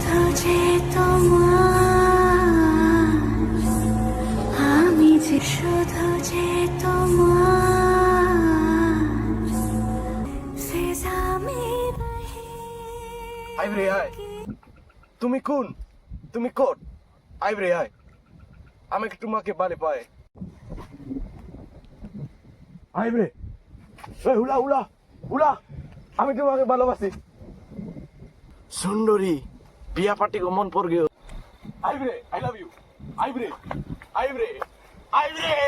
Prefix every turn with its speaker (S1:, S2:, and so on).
S1: শুধু যে তোমার, আমি যে শুধু যে তোমার, ফিজা में
S2: আইবরে আয়, তুমি কোন? তুমি কোট? আইবরে আয়, আমি তোমাকে বালে পায়। আইবরে, এই হুলা হুলা হুলা, আমি তোমাকে ভালোবাসি। সুন্দরী, বিয়া পার্টি को मन पड़ गयो। আইবরে, আই লাভ ইউ। আইবরে, আইবরে, আইবরে।